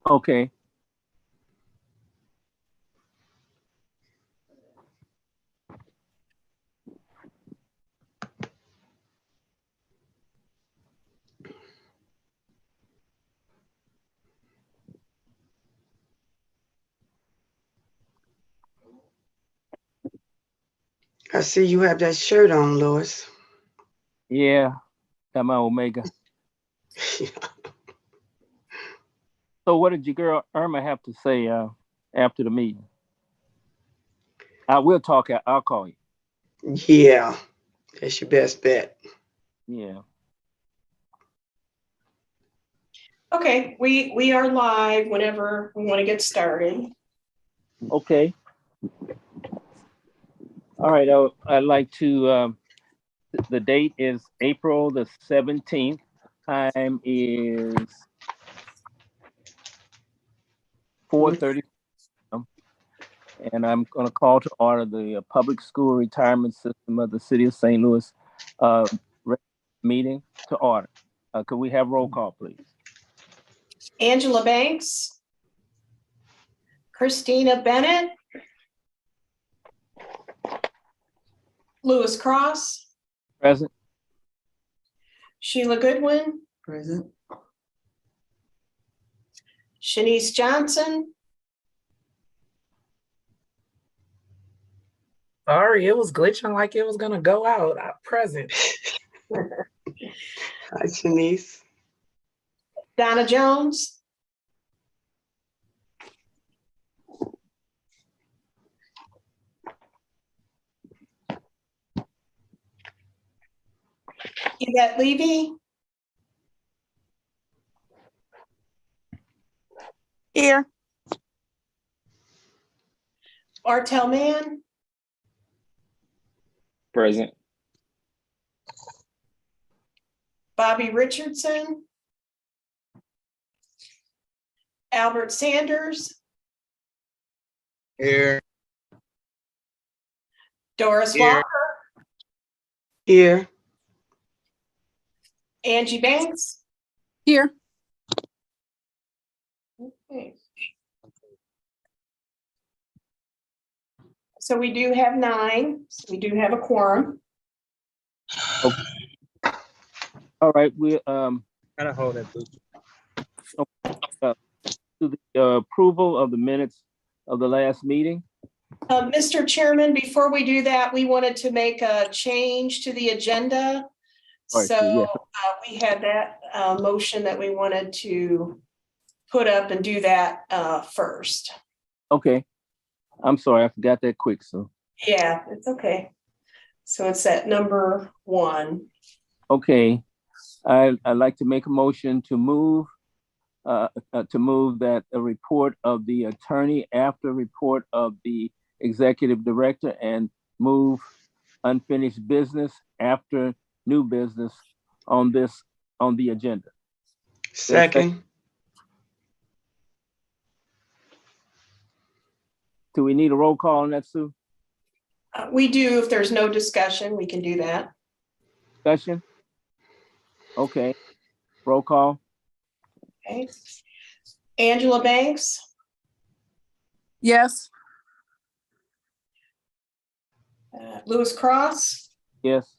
Okay. I see you have that shirt on, Lois. Yeah, got my Omega. Yeah. So what did your girl Irma have to say after the meeting? I will talk. I'll call you. Yeah, that's your best bet. Yeah. Okay, we are live whenever we want to get started. Okay. All right. I'd like to. The date is April the 17th. Time is 4:30. And I'm going to call to order the public school retirement system of the city of St. Louis meeting to order. Could we have roll call, please? Angela Banks, Christina Bennett, Lewis Cross, Present. Sheila Goodwin, Present. Shanice Johnson, Sorry, it was glitching like it was gonna go out. Present. Hi, Shanice. Donna Jones, Yvette Levy, Here. Martel Mann, Present. Bobby Richardson, Albert Sanders, Here. Doris Here. Walker, Here. Angie Banks. Here. Okay. So we do have 9. So we do have a quorum. Okay. All right. We Gotta hold it. to the approval of the minutes of the last meeting. Mr. Chairman, before we do that, we wanted to make a change to the agenda. Right, So yes. we had that motion that we wanted to put up and do that first. Okay. I'm sorry, I forgot that quick. So Yeah, it's okay. So it's at number 1. okay, I'd like to make a motion to move that a report of the attorney after report of the executive director, and move unfinished business after new business on the agenda. Second. Do we need a roll call on that, Sue? We do. If there's no discussion, we can do that. Discussion? Okay. Roll call? Okay. Angela Banks, Yes. Lewis Cross, Yes.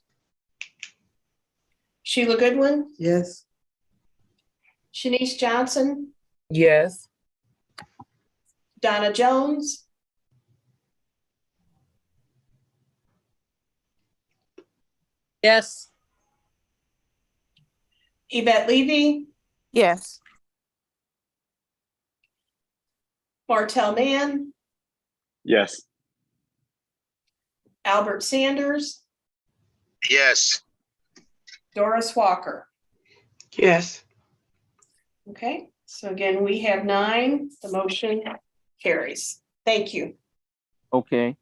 Sheila Goodwin, Yes. Shanice Johnson, Yes. Donna Jones, Yes. Yvette Levy, Yes. Martel Mann, Yes. Albert Sanders, Yes. Doris Walker. Yes. Okay, so again, we have 9. The motion carries. Thank you. Okay.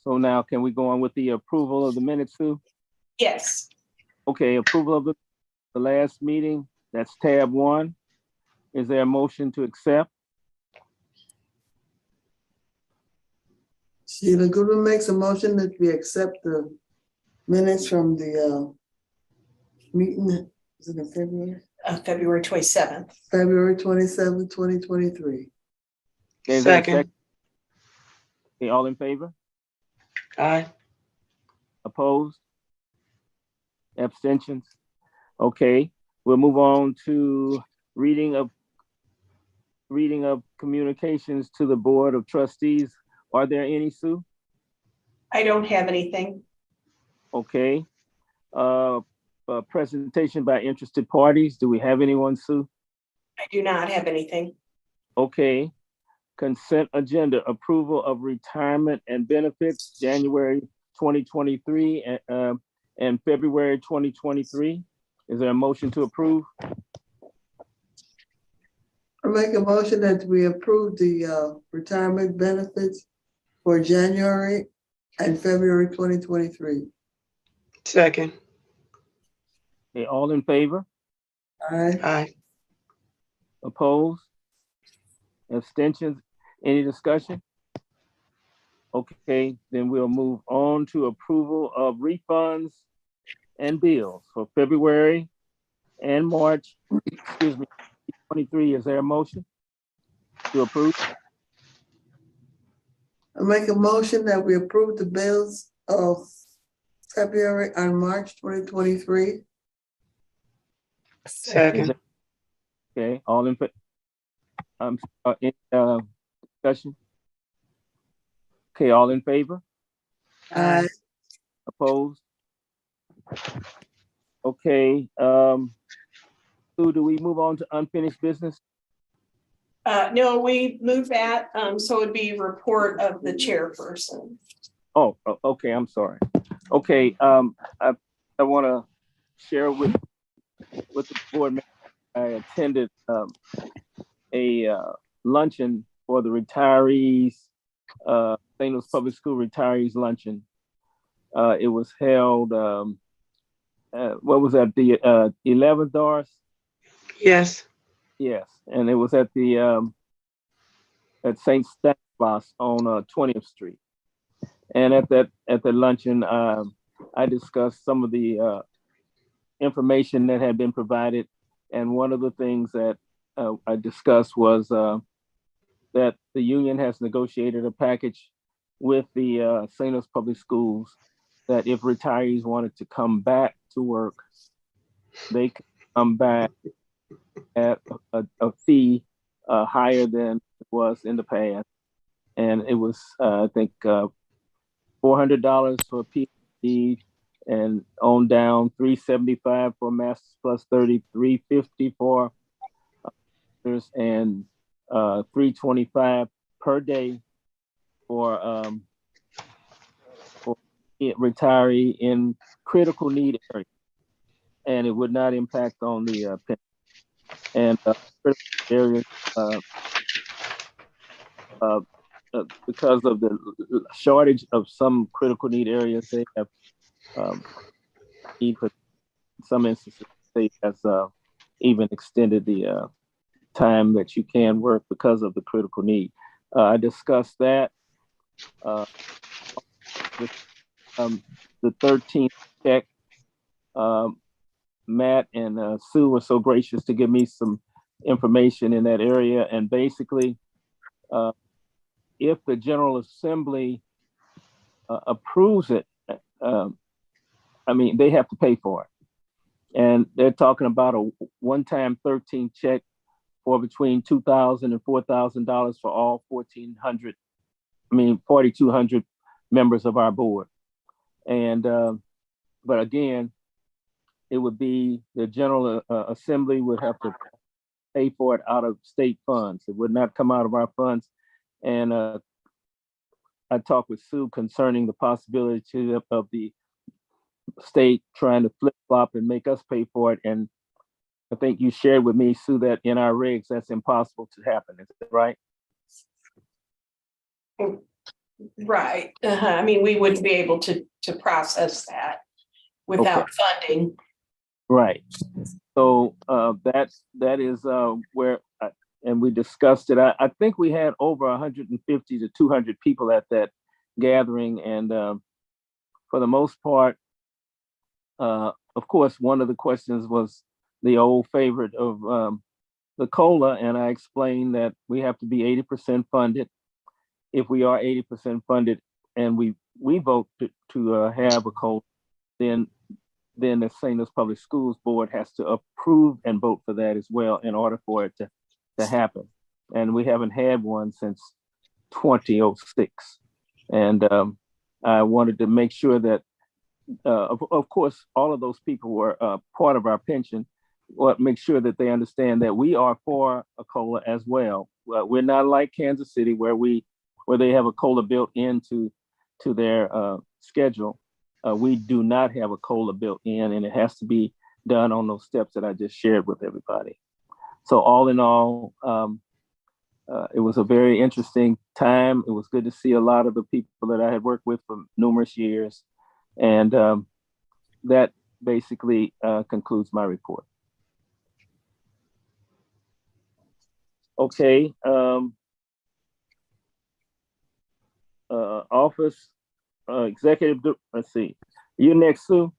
So now can we go on with the approval of the minutes, Sue? Yes. Okay, approval of the last meeting, that's tab 1. Is there a motion to accept? Sheila Goodwin makes a motion that we accept the minutes from the meeting, is it in February? February 27th. February 27, 2023. Is there a Second. Okay, all in favor? Aye. Opposed? Abstentions? Okay, we'll move on to reading of communications to the Board of Trustees. Are there any, Sue? I don't have anything. Okay. Presentation by interested parties. Do we have anyone, Sue? I do not have anything. Okay. Consent agenda, approval of retirement and benefits, January 2023 and February 2023. Is there a motion to approve? I make a motion that we approve the retirement benefits for January and February 2023. Second. Okay, all in favor? Aye. Aye. Opposed? Abstentions? Any discussion? Okay, then we'll move on to approval of refunds and bills for February and March, excuse me, 23. Is there a motion to approve? I make a motion that we approve the bills of February and March 2023. Second. Okay, all in favor? Discussion? Okay, all in favor? Aye. Opposed? Okay, Sue, do we move on to unfinished business? No, we moved that, so it'd be report of the chairperson. Oh, okay, I'm sorry. Okay, I want to share with the board member, I attended a luncheon for the retirees, St. Louis Public School retirees luncheon. It was held, what was that, the 11th, Doris? Yes. Yes, and it was at the at St. Stanislaus on 20th Street. And at the luncheon, I discussed some of the information that had been provided. And one of the things that I discussed was that the union has negotiated a package with the St. Louis Public Schools that if retirees wanted to come back to work, they could come back at a fee higher than it was in the past. And it was, I think, $400 for PhD and on down, $375 for Masters plus 30, $350 for others, and $325 per day for retiree in critical need areas, and it would not impact on the pension. And critical areas, because of the shortage of some critical need areas, they have need for some instances. They has even extended the time that you can work because of the critical need. I discussed that. With, the 13th check, Matt and Sue were so gracious to give me some information in that area. And basically, if the General Assembly approves it, I mean, they have to pay for it. And they're talking about a one-time 13 check for between $2,000 and $4,000 for all 4,200 members of our board. And, but again, it would be the General Assembly would have to pay for it out of state funds. It would not come out of our funds. And I talked with Sue concerning the possibility of the state trying to flip flop and make us pay for it. And I think you shared with me, Sue, that in our regs, that's impossible to happen. Is that right? Right. I mean, we wouldn't be able to process that without funding. Right. So that is where, and we discussed it. I think we had over 150 to 200 people at that gathering. And for the most part, of course, one of the questions was the old favorite of the COLA, and I explained that we have to be 80% funded. If we are 80% funded and we vote to have a COLA, then the St. Louis Public Schools Board has to approve and vote for that as well in order for it to happen. And we haven't had one since 2006. And I wanted to make sure that, of course, all of those people were part of our pension. Well, make sure that they understand that we are for a COLA as well. We're not like Kansas City where they have a COLA built into their schedule. We do not have a COLA built in, and it has to be done on those steps that I just shared with everybody. So all in all, it was a very interesting time. It was good to see a lot of the people that I had worked with for numerous years. And that basically concludes my report. Okay. Office executive, let's see. You next, Sue?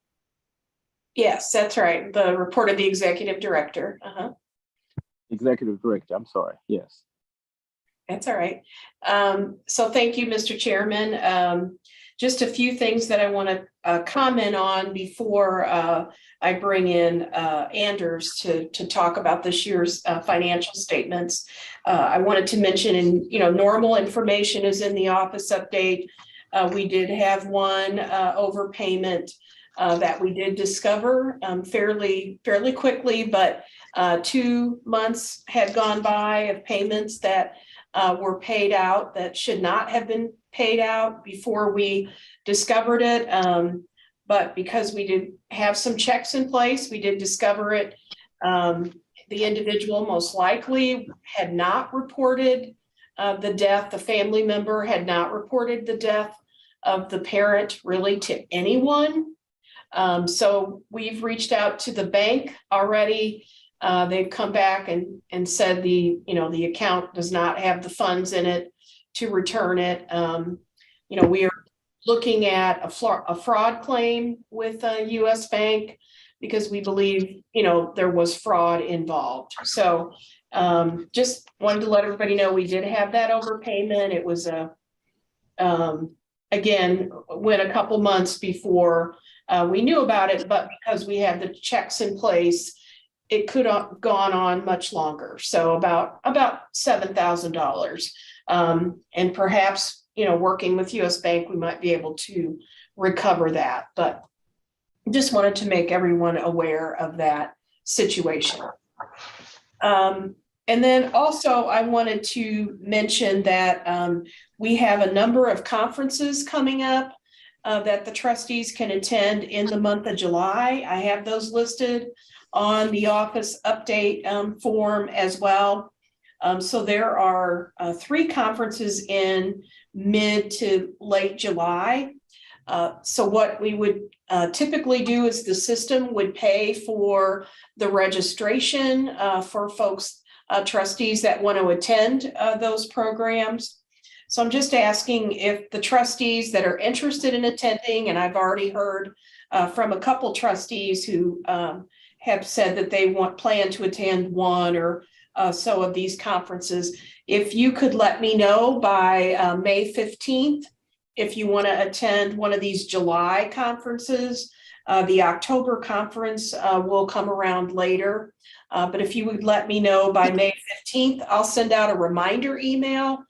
Yes, that's right. The report of the executive director. Executive director, I'm sorry. Yes. That's all right. So thank you, Mr. Chairman. Just a few things that I want to comment on before I bring in Anders to talk about this year's financial statements. I wanted to mention, normal information is in the office update. We did have one overpayment that we did discover fairly quickly, but 2 months had gone by of payments that were paid out that should not have been paid out before we discovered it. But because we did have some checks in place, we did discover it. The individual most likely had not reported the death. The family member had not reported the death of the parent really to anyone. So we've reached out to the bank already. They've come back and said the account does not have the funds in it to return it. We are looking at a fraud claim with a US Bank because we believe, there was fraud involved. So just wanted to let everybody know we did have that overpayment. It was again, went a couple months before we knew about it, but because we had the checks in place, it could have gone on much longer. So about $7,000. And perhaps, working with US Bank, we might be able to recover that. But just wanted to make everyone aware of that situation. And then also I wanted to mention that we have a number of conferences coming up that the trustees can attend in the month of July. I have those listed on the office update form as well. So there are 3 conferences in mid to late July. So what we would typically do is the system would pay for the registration for folks, trustees that want to attend those programs. So I'm just asking if the trustees that are interested in attending, and I've already heard from a couple trustees who have said that they plan to attend one or so of these conferences. If you could let me know by May 15th, if you want to attend one of these July conferences. The October conference will come around later. But if you would let me know by May 15th, I'll send out a reminder email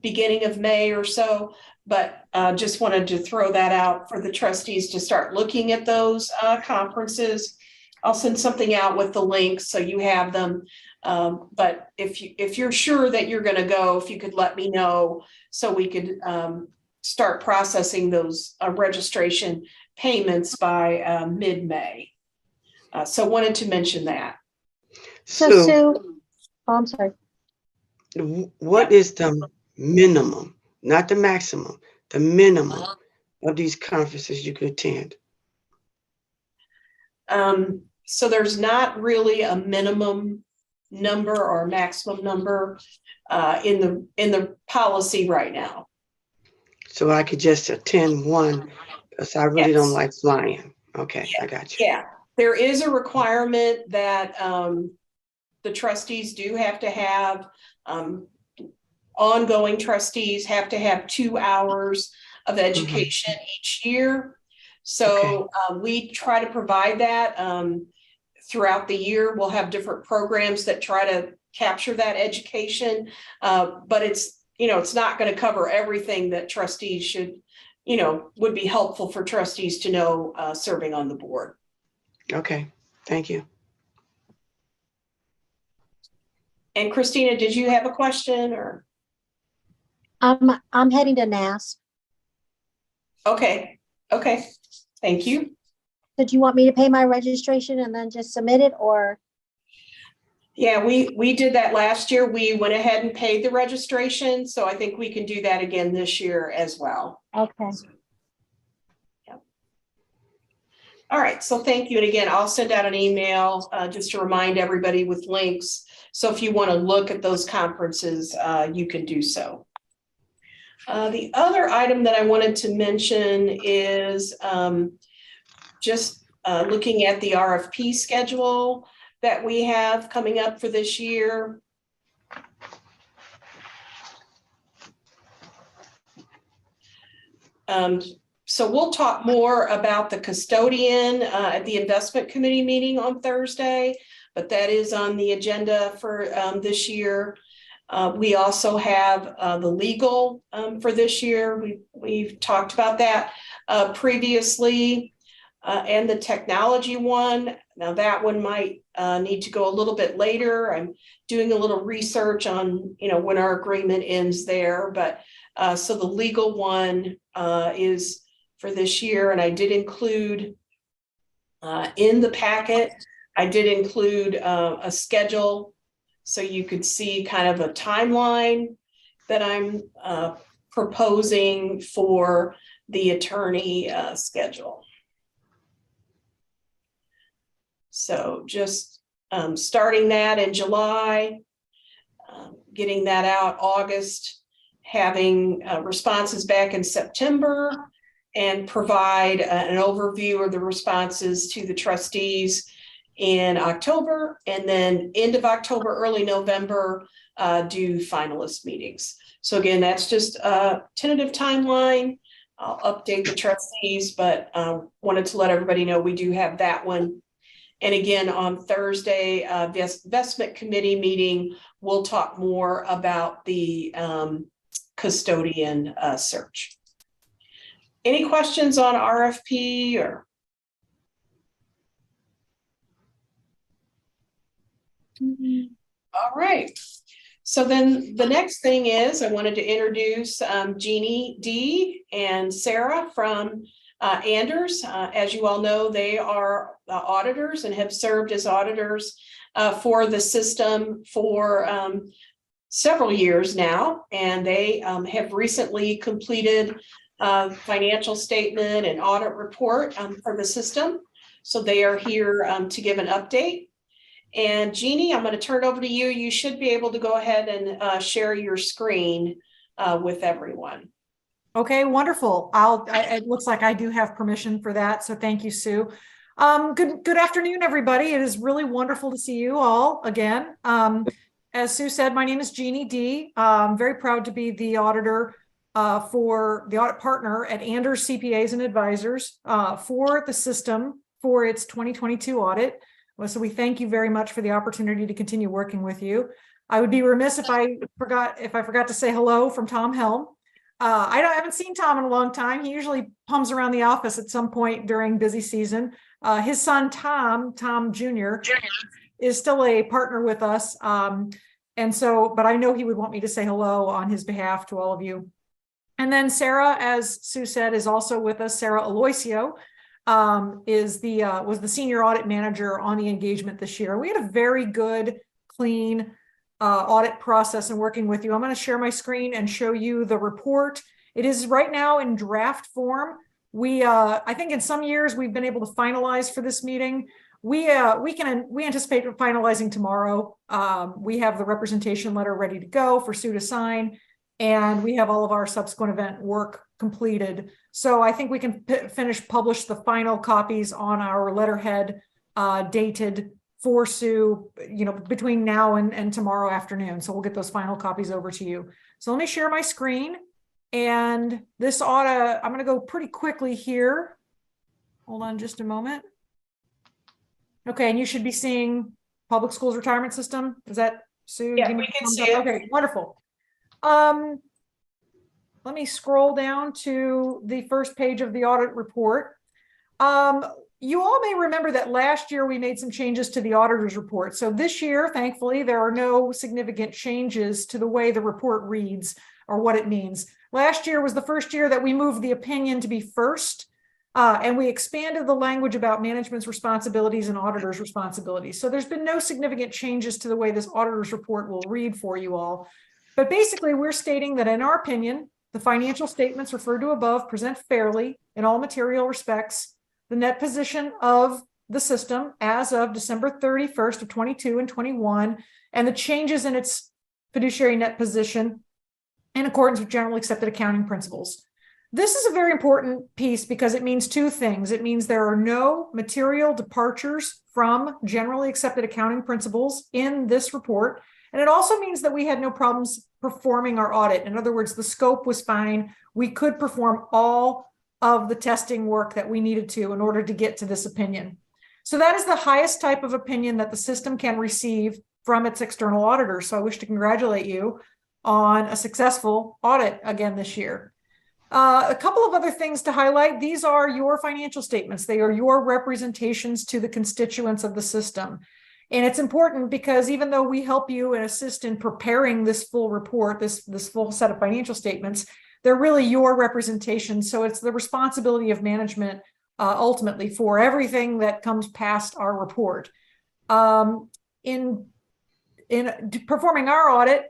beginning of May or so. But just wanted to throw that out for the trustees to start looking at those conferences. I'll send something out with the links so you have them. But if you're sure that you're going to go, if you could let me know so we could start processing those registration payments by mid-May. So wanted to mention that. So, Sue, oh, I'm sorry. what is the minimum, not the maximum, the minimum of these conferences you could attend? So there's not really a minimum number or maximum number in the policy right now. So I could just attend one because I really don't Yes. like flying. Okay, Yeah. I got you. Yeah, There is a requirement that the trustees do have to have, ongoing trustees have to have 2 hours of education each year. So we try to provide that throughout the year. We'll have different programs that try to capture that education, but it's, you know, it's not going to cover everything that trustees should, you know, would be helpful for trustees to know serving on the board. Okay, thank you. And Christina, did you have a question or? I'm heading to NAS. Okay, okay, thank you. So do you want me to pay my registration and then just submit it, or? Yeah, we did that last year. We went ahead and paid the registration. So I think we can do that again this year as well. Okay. Yeah. All right, so thank you. And again, I'll send out an email just to remind everybody with links. So if you want to look at those conferences, you can do so. The other item that I wanted to mention is just looking at the RFP schedule that we have coming up for this year. So we'll talk more about the custodian at the investment committee meeting on Thursday, but that is on the agenda for this year. We also have the legal for this year. We've talked about that previously, and the technology one. Now that one might need to go a little bit later. I'm doing a little research on, you know, when our agreement ends there, but so the legal one is for this year, and I did include in the packet, I did include a schedule so you could see kind of a timeline that I'm proposing for the attorney schedule. So just starting that in July, getting that out August, having responses back in September, and provide an overview of the responses to the trustees in October, and then end of October, early November, do finalist meetings. So again, that's just a tentative timeline. I'll update the trustees, but wanted to let everybody know we do have that one. And again, on Thursday, the investment committee meeting, we'll talk more about the custodian search. Any questions on RFP or? All right. So then the next thing is I wanted to introduce Jeannie D and Sarah from Anders. As you all know, they are auditors and have served as auditors for the system for several years now. And they have recently completed financial statement and audit report for the system. So they are here to give an update. And Jeannie, I'm going to turn it over to you. You should be able to go ahead and share your screen with everyone. Okay, wonderful. It looks like I do have permission for that. So thank you, Sue. Good afternoon, everybody. It is really wonderful to see you all again. As Sue said, my name is Jeannie D. I'm very proud to be the auditor for the audit partner at Anders CPAs and Advisors for the system for its 2022 audit. So we thank you very much for the opportunity to continue working with you. I would be remiss if I forgot to say hello from Tom Helm. I haven't seen Tom in a long time. He usually comes around the office at some point during busy season. His son, Tom Jr. is still a partner with us. And so, but I know he would want me to say hello on his behalf to all of you. And then Sarah, as Sue said, is also with us. Sarah Aloisio was the senior audit manager on the engagement this year. We had a very good, clean audit process in working with you. I'm going to share my screen and show you the report. It is right now in draft form. I think in some years we've been able to finalize for this meeting. We anticipate finalizing tomorrow. We have the representation letter ready to go for Sue to sign, and we have all of our subsequent event work completed. So I think we can publish the final copies on our letterhead dated for Sue, between now and tomorrow afternoon. So we'll get those final copies over to you. So let me share my screen, and this I'm going to go pretty quickly here. Hold on just a moment. Okay, and you should be seeing public schools retirement system. Is that Sue? Yeah, Give me we a can thumbs see up. it. Okay, wonderful. Let me scroll down to the first page of the audit report. You all may remember that last year we made some changes to the auditor's report. So this year, thankfully, there are no significant changes to the way the report reads or what it means. Last year was the first year that we moved the opinion to be first, and we expanded the language about management's responsibilities and auditor's responsibilities. So there's been no significant changes to the way this auditor's report will read for you all. But basically, we're stating that in our opinion, the financial statements referred to above present fairly in all material respects the net position of the system as of December 31st of 22 and 21, and the changes in its fiduciary net position in accordance with generally accepted accounting principles. This is a very important piece because it means two things. It means there are no material departures from generally accepted accounting principles in this report. And it also means that we had no problems performing our audit. In other words, the scope was fine. We could perform all of the testing work that we needed to in order to get to this opinion. So that is the highest type of opinion that the system can receive from its external auditors. So I wish to congratulate you on a successful audit again this year. A couple of other things to highlight. These are your financial statements. They are your representations to the constituents of the system. And it's important because even though we help you and assist in preparing this full report, this full set of financial statements, they're really your representation. So it's the responsibility of management ultimately for everything that comes past our report. In performing our audit,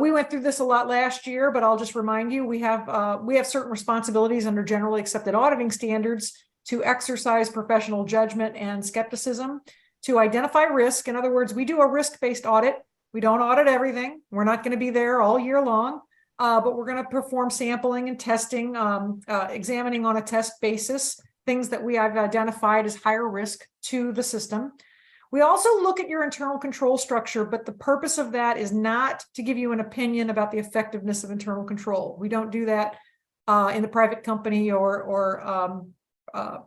we went through this a lot last year, but I'll just remind you, we have certain responsibilities under generally accepted auditing standards to exercise professional judgment and skepticism, to identify risk. In other words, we do a risk-based audit. We don't audit everything. We're not going to be there all year long, but we're going to perform sampling and testing, examining on a test basis, things that we have identified as higher risk to the system. We also look at your internal control structure, but the purpose of that is not to give you an opinion about the effectiveness of internal control. We don't do that in the private company or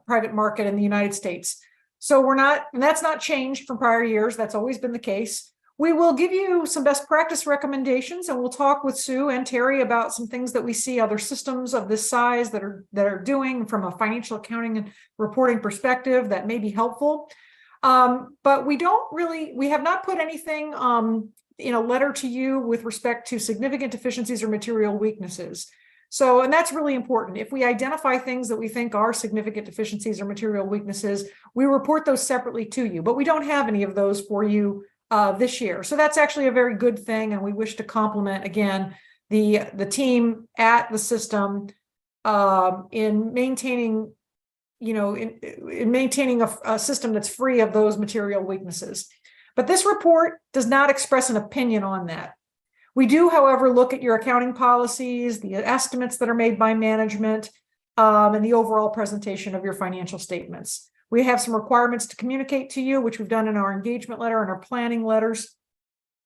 private market in the United States. So and that's not changed from prior years. That's always been the case. We will give you some best practice recommendations, and we'll talk with Sue and Terry about some things that we see other systems of this size that are doing from a financial accounting and reporting perspective that may be helpful. But we have not put anything in a letter to you with respect to significant deficiencies or material weaknesses. So, and that's really important. If we identify things that we think are significant deficiencies or material weaknesses, we report those separately to you, but we don't have any of those for you this year. So that's actually a very good thing. And we wish to compliment again, the team at the system in maintaining a system that's free of those material weaknesses. But this report does not express an opinion on that. We do, however, look at your accounting policies, the estimates that are made by management, and the overall presentation of your financial statements. We have some requirements to communicate to you, which we've done in our engagement letter and our planning letters.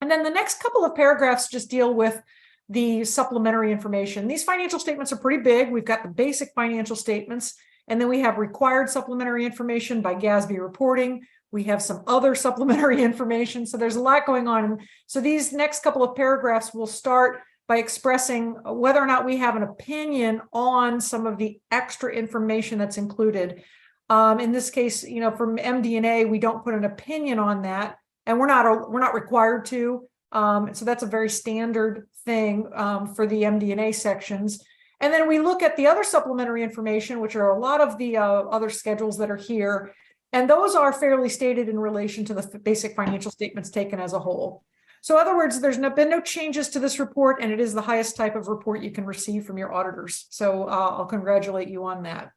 And then the next couple of paragraphs just deal with the supplementary information. These financial statements are pretty big. We've got the basic financial statements, and then we have required supplementary information by GASB reporting. We have some other supplementary information. So there's a lot going on. So these next couple of paragraphs will start by expressing whether or not we have an opinion on some of the extra information that's included. In this case, from MD&A, we don't put an opinion on that, and we're not required to. So that's a very standard thing for the MD&A sections. And then we look at the other supplementary information, which are a lot of the other schedules that are here. And those are fairly stated in relation to the basic financial statements taken as a whole. So in other words, there's been no changes to this report, and it is the highest type of report you can receive from your auditors. So I'll congratulate you on that.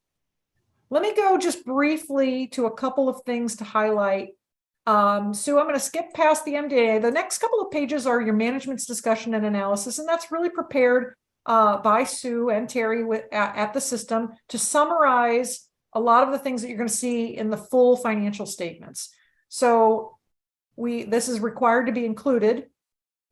Let me go just briefly to a couple of things to highlight. Sue, I'm going to skip past the MDA. The next couple of pages are your management's discussion and analysis, and that's really prepared by Sue and Terry at the system to summarize a lot of the things that you're going to see in the full financial statements. So this is required to be included,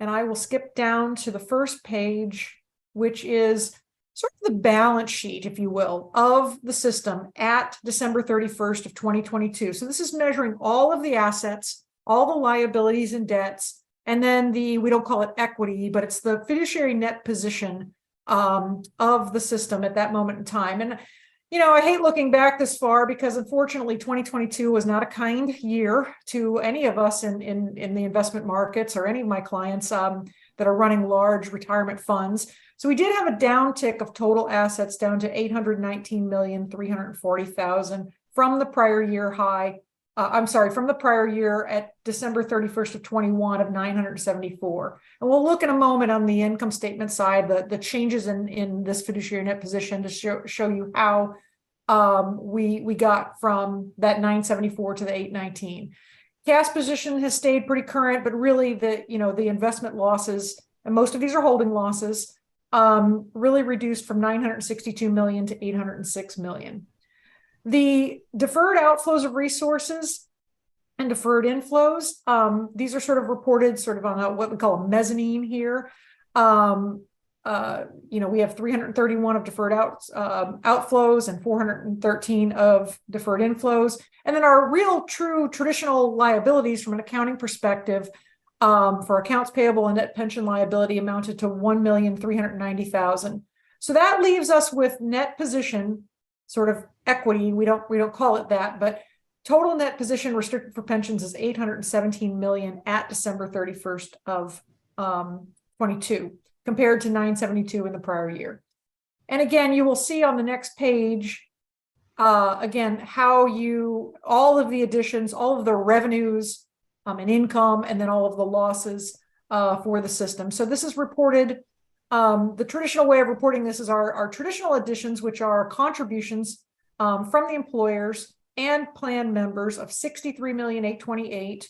and I will skip down to the first page, which is sort of the balance sheet, if you will, of the system at December 31st of 2022. So this is measuring all of the assets, all the liabilities and debts, and then we don't call it equity, but it's the fiduciary net position of the system at that moment in time. And, you know, I hate looking back this far because unfortunately 2022 was not a kind year to any of us in the investment markets or any of my clients that are running large retirement funds. So we did have a downtick of total assets down to 819,340,000 from the prior year high. From the prior year at December 31st of 21 of 974. And we'll look in a moment on the income statement side, the changes in this fiduciary net position to show you how we got from that 974 to the 819. Cash position has stayed pretty current, but really the investment losses, and most of these are holding losses, really reduced from 962 million to 806 million. The deferred outflows of resources and deferred inflows, these are sort of reported sort of on what we call a mezzanine here. We have 331 of deferred outflows and 413 of deferred inflows. And then our real true traditional liabilities from an accounting perspective for accounts payable and net pension liability amounted to 1,390,000. So that leaves us with net position, sort of equity. We don't call it that, but total net position restricted for pensions is 817 million at December 31st of 22, compared to 972 in the prior year. And again, you will see on the next page, again, how all of the additions, all of the revenues and income, and then all of the losses for the system. So this is reported. The traditional way of reporting this is our traditional additions, which are contributions from the employers and plan members of 63,828,000.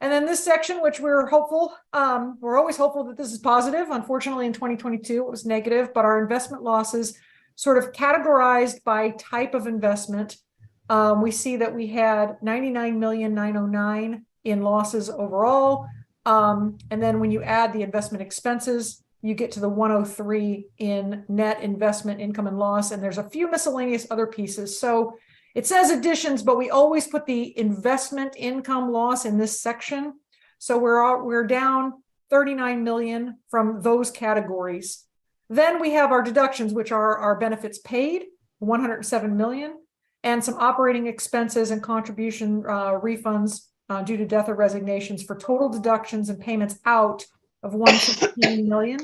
And then this section, which we're hopeful, we're always hopeful that this is positive. Unfortunately, in 2022, it was negative, but our investment losses sort of categorized by type of investment. We see that we had 99,909,000 in losses overall. And then when you add the investment expenses, you get to the 103 in net investment income and loss, and there's a few miscellaneous other pieces. So it says additions, but we always put the investment income loss in this section. So we're down 39 million from those categories. Then we have our deductions, which are our benefits paid, 107 million, and some operating expenses and contribution refunds due to death or resignations for total deductions and payments out of 115 million.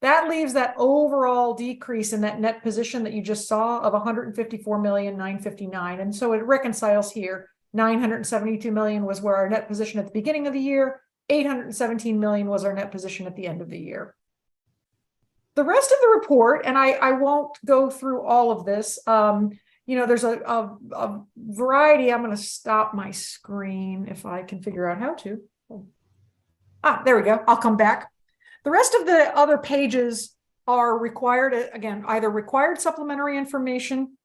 That leaves that overall decrease in that net position that you just saw of 154,959,000. And so it reconciles here. 972 million was where our net position at the beginning of the year. 817 million was our net position at the end of the year. The rest of the report, and I won't go through all of this. There's a variety. I'm going to stop my screen if I can figure out how to. There we go. I'll come back. The rest of the other pages are required, again, either required supplementary information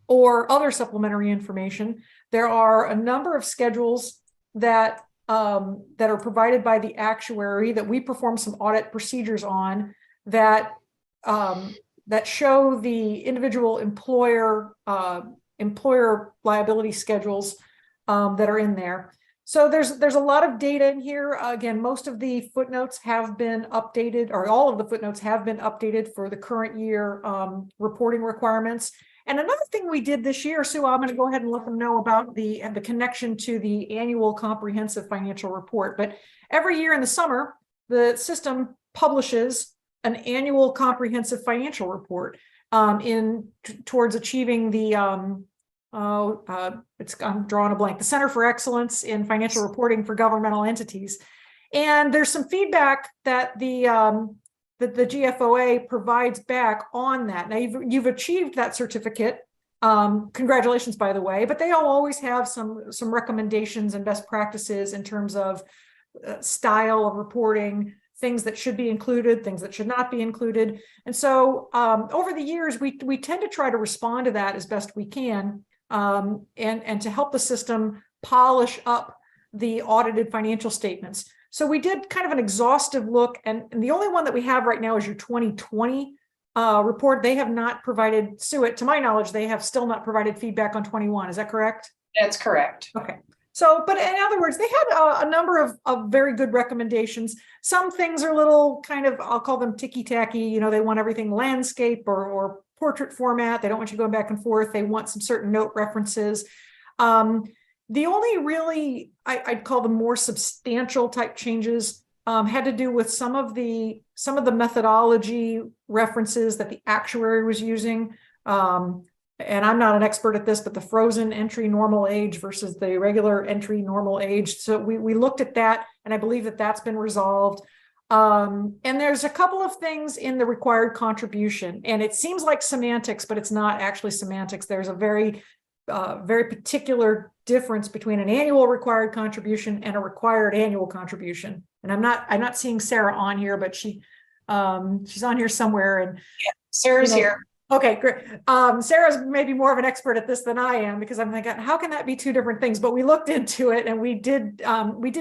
or other supplementary information. There are a number of schedules that are provided by the actuary that we perform some audit procedures on that show the individual employer liability schedules that are in there. So there's a lot of data in here. Again, most of the footnotes have been updated, or all of the footnotes have been updated for the current year reporting requirements. And another thing we did this year, Sue, I'm going to go ahead and let them know about the connection to the annual comprehensive financial report. But every year in the summer, the system publishes an annual comprehensive financial report towards achieving the I'm drawing a blank, the Center for Excellence in Financial Reporting for Governmental Entities. And there's some feedback that the GFOA provides back on that. Now you've achieved that certificate. Congratulations, by the way, but they always have some recommendations and best practices in terms of style of reporting, things that should be included, things that should not be included. And so over the years, we tend to try to respond to that as best we can, and to help the system polish up the audited financial statements. So we did kind of an exhaustive look, and the only one that we have right now is your 2020 report. They have not provided, Sue, to my knowledge, they have still not provided feedback on 21. Is that correct? That's correct. Okay. So, but in other words, they had a number of very good recommendations. Some things are a little kind of, I'll call them ticky-tacky. You know, they want everything landscape or portrait format. They don't want you going back and forth. They want some certain note references. The only really, I'd call them more substantial type changes had to do with some of the methodology references that the actuary was using. And I'm not an expert at this, but the frozen entry normal age versus the regular entry normal age. So we looked at that, and I believe that that's been resolved. And there's a couple of things in the required contribution, and it seems like semantics, but it's not actually semantics. There's a very particular difference between an annual required contribution and a required annual contribution. And I'm not seeing Sarah on here, but she's on here somewhere. And yeah, Sarah's here. Okay, great. Sarah's maybe more of an expert at this than I am, because I'm thinking, how can that be two different things? But we looked into it, and we did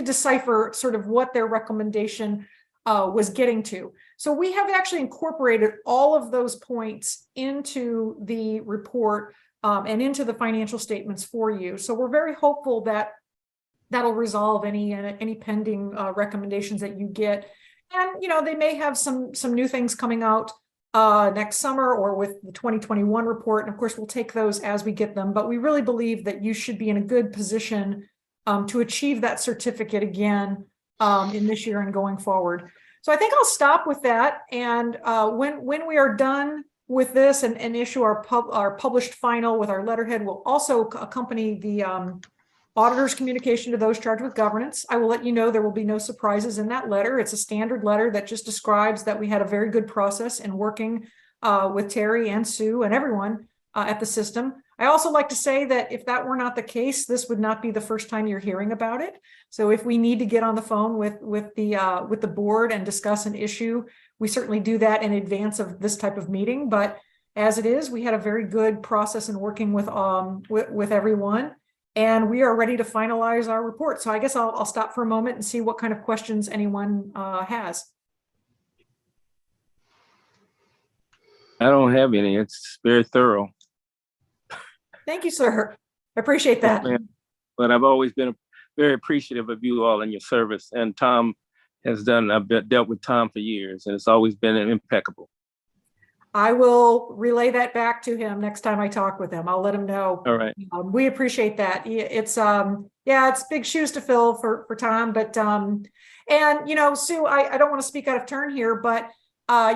decipher sort of what their recommendation was getting to. So we have actually incorporated all of those points into the report and into the financial statements for you. So we're very hopeful that that'll resolve any pending recommendations that you get. And, you know, they may have some new things coming out next summer or with the 2021 report. And of course, we'll take those as we get them. But we really believe that you should be in a good position to achieve that certificate again in this year and going forward. So I think I'll stop with that. And when we are done with this and issue our published final with our letterhead, we'll also accompany the auditor's communication to those charged with governance. I will let you know there will be no surprises in that letter. It's a standard letter that just describes that we had a very good process in working with Terry and Sue and everyone at the system. I also like to say that if that were not the case, this would not be the first time you're hearing about it. So if we need to get on the phone with the board and discuss an issue, we certainly do that in advance of this type of meeting. But as it is, we had a very good process in working with everyone. And we are ready to finalize our report. So I guess I'll stop for a moment and see what kind of questions anyone has. I don't have any. It's very thorough. Thank you, sir. I appreciate that. But I've always been very appreciative of you all and your service. And Tom has done, I've dealt with Tom for years, and it's always been impeccable. I will relay that back to him next time I talk with him. I'll let him know. All right. We appreciate that. It's it's big shoes to fill for Tom, but and you know, Sue, I don't want to speak out of turn here, but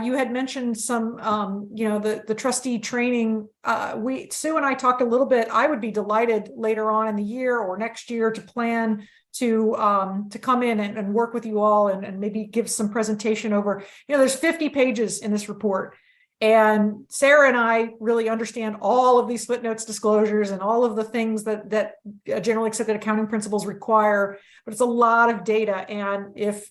you had mentioned some the trustee training. Sue and I talked a little bit. I would be delighted later on in the year or next year to plan to come in and work with you all and maybe give some presentation over, there's 50 pages in this report. And Sarah and I really understand all of these footnotes, disclosures, and all of the things that generally accepted accounting principles require, but it's a lot of data. And if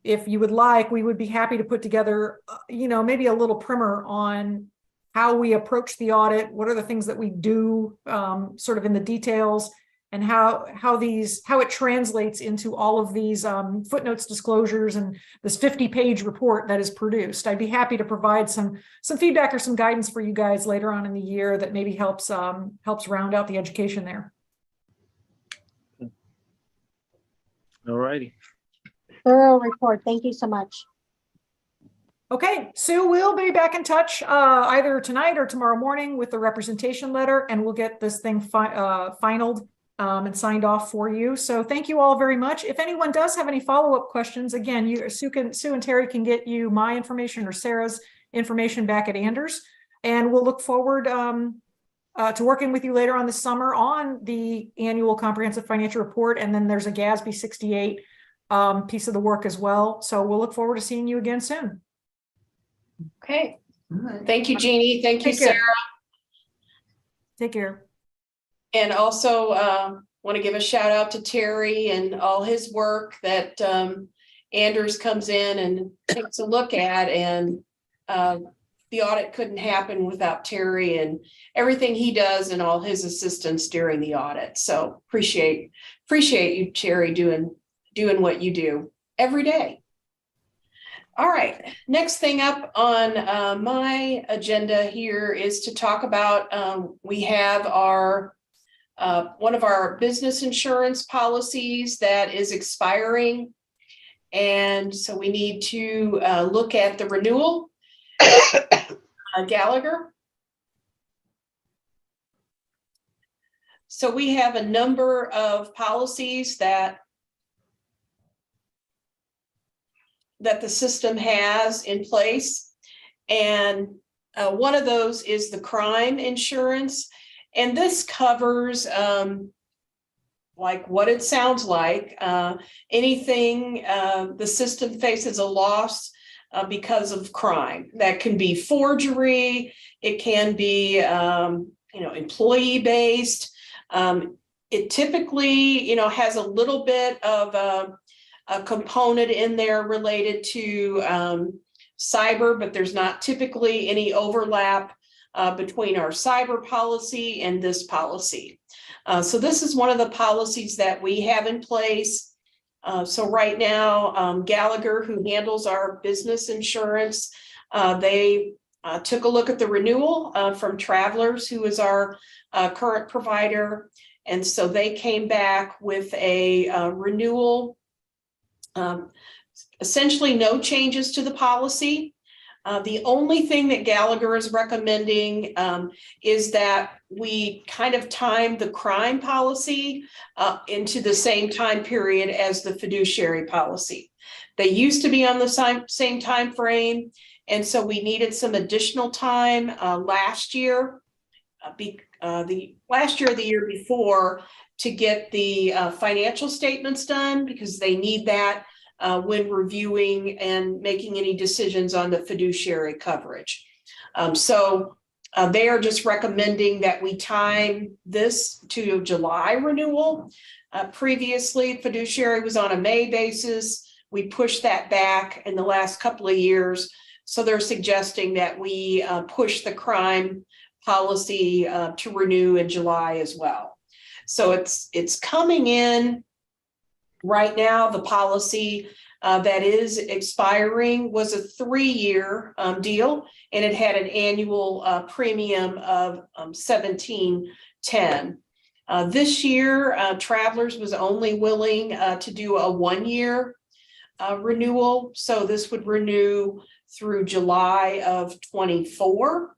you would like, we would be happy to put together, maybe a little primer on how we approach the audit, what are the things that we do sort of in the details, and how it translates into all of these footnotes, disclosures, and this 50-page report that is produced. I'd be happy to provide some feedback or some guidance for you guys later on in the year that maybe helps round out the education there. All righty. Thorough report. Thank you so much. Okay, Sue, we'll be back in touch either tonight or tomorrow morning with the representation letter, and we'll get this thing finalized and signed off for you. So thank you all very much. If anyone does have any follow-up questions, again, Sue and Terry can get you my information or Sarah's information back at Anders, and we'll look forward to working with you later on this summer on the annual comprehensive financial report. And then there's a GASB 68 piece of the work as well. So we'll look forward to seeing you again soon. Okay. All right. Thank you, Jeannie. Thank you, Take care. Sarah. Take care. And also want to give a shout out to Terry and all his work that Anders comes in and takes a look at, and the audit couldn't happen without Terry and everything he does and all his assistants during the audit. So appreciate you, Terry, doing what you do every day. All right, next thing up on my agenda here is to talk about, we have our one of our business insurance policies that is expiring. And so we need to look at the renewal. Gallagher. So we have a number of policies that the system has in place. And one of those is the crime insurance. And this covers like what it sounds like, anything the system faces a loss because of crime. That can be forgery, it can be employee based. It typically has a little bit of a component in there related to cyber, but there's not typically any overlap between our cyber policy and this policy. So this is one of the policies that we have in place. So right now, Gallagher, who handles our business insurance, they took a look at the renewal from Travelers, who is our current provider. And so they came back with a renewal, essentially no changes to the policy. The only thing that Gallagher is recommending is that we kind of time the crime policy into the same time period as the fiduciary policy. They used to be on the same time frame, and so we needed some additional time last year, the year before, to get the financial statements done, because they need that when reviewing and making any decisions on the fiduciary coverage. So they are just recommending that we time this to July renewal. Previously, fiduciary was on a May basis. We pushed that back in the last couple of years. So they're suggesting that we push the crime policy to renew in July as well. So it's coming in. Right now, the policy that is expiring was a 3-year deal, and it had an annual premium of $17.10. This year, Travelers was only willing to do a 1-year renewal. So this would renew through July of 24.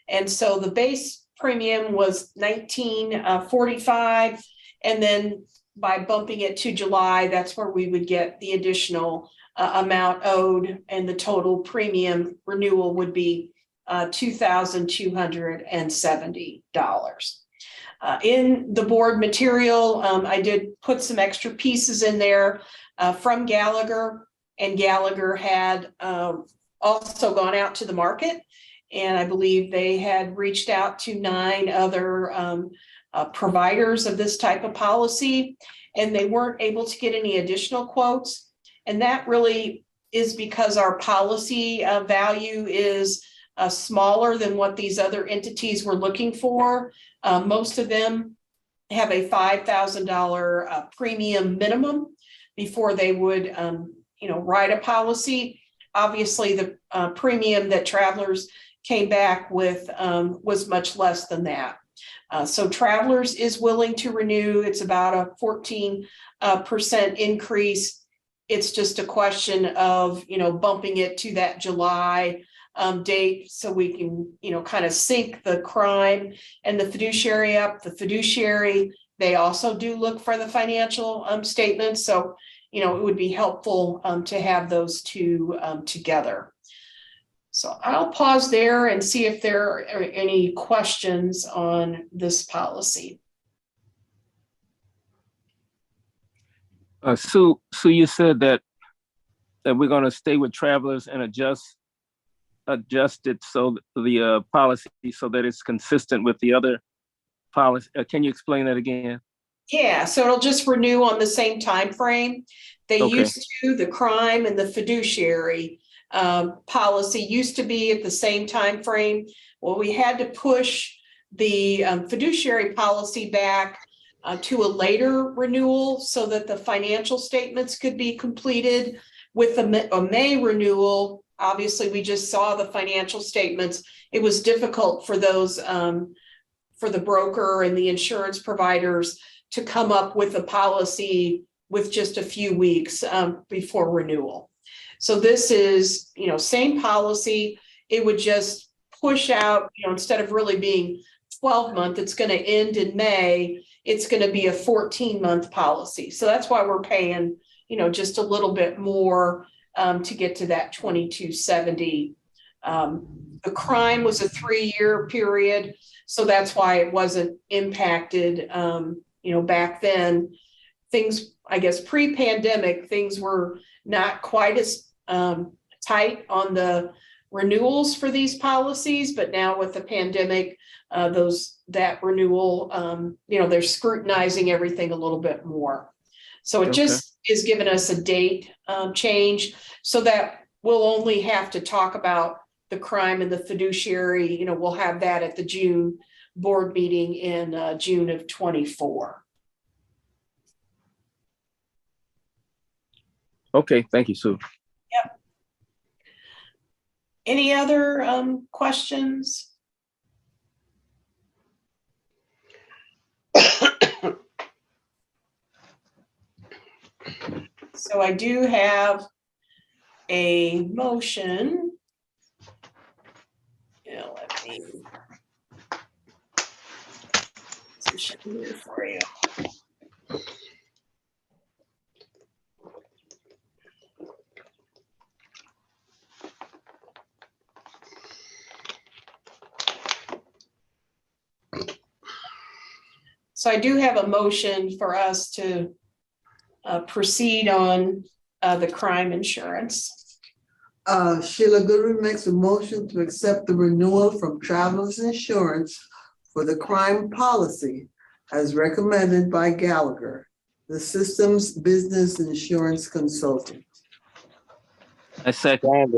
And so the base premium was $19.45, and then by bumping it to July, that's where we would get the additional amount owed, and the total premium renewal would be $2,270. In the board material, I did put some extra pieces in there from Gallagher, and Gallagher had also gone out to the market, and I believe they had reached out to 9 other providers of this type of policy, and they weren't able to get any additional quotes. And that really is because our policy value is smaller than what these other entities were looking for. Most of them have a $5,000 premium minimum before they would write a policy. Obviously, the premium that Travelers came back with was much less than that. So Travelers is willing to renew. It's about a 14% increase. It's just a question of, bumping it to that July date, so we can, kind of sync the crime and the fiduciary up. The fiduciary, they also do look for the financial statements. So, it would be helpful to have those two together. So I'll pause there and see if there are any questions on this policy. Sue, you said that we're going to stay with Travelers and adjust it so the policy so that it's consistent with the other policy. Can you explain that again? Yeah, so it'll just renew on the same time frame. They Okay. used to, the crime and the fiduciary policy used to be at the same time frame. Well, we had to push the fiduciary policy back to a later renewal so that the financial statements could be completed. With a May renewal, obviously, we just saw the financial statements. It was difficult for those, for the broker and the insurance providers to come up with a policy with just a few weeks before renewal. So this is, same policy. It would just push out, instead of really being 12-month, it's going to end in May. It's going to be a 14-month policy. So that's why we're paying, just a little bit more to get to that 2270. The crime was a 3-year period. So that's why it wasn't impacted, back then. Things, I guess, pre-pandemic, things were not quite as tight on the renewals for these policies, but now with the pandemic, that renewal, they're scrutinizing everything a little bit more. So it just is giving us a date change so that we'll only have to talk about the crime and the fiduciary. We'll have that at the June board meeting in June of 24. Okay, thank you, Sue. Yep. Any other questions? So I do have a motion. Let me position here for you. So I do have a motion for us to proceed on the crime insurance. Sheila Goodwin makes a motion to accept the renewal from Travelers Insurance for the crime policy as recommended by Gallagher, the system's business insurance consultant. I second.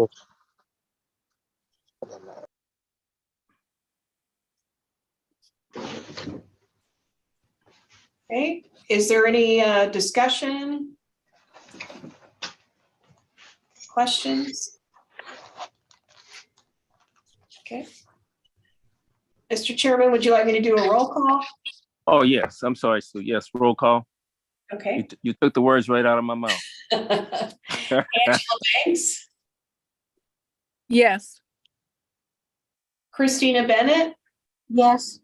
Okay, is there any discussion? Questions? Okay. Mr. Chairman, would you like me to do a roll call? Oh, yes, I'm sorry, Sue. Yes, roll call. Okay. You took the words right out of my mouth. Angela Banks, Yes. Christina Bennett, Yes.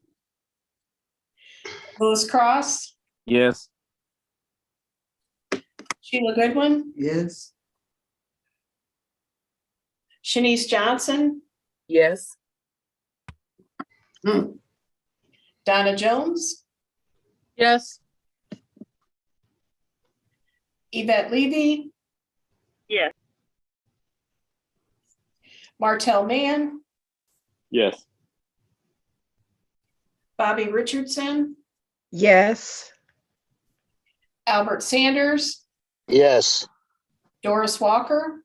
Louis Cross, Yes. Sheila Goodwin, Yes. Shanice Johnson, Yes. Donna Jones, Yes. Yvette Levy. Yes. Martell Mann, Yes. Bobby Richardson, Yes. Albert Sanders, Yes. Doris Walker.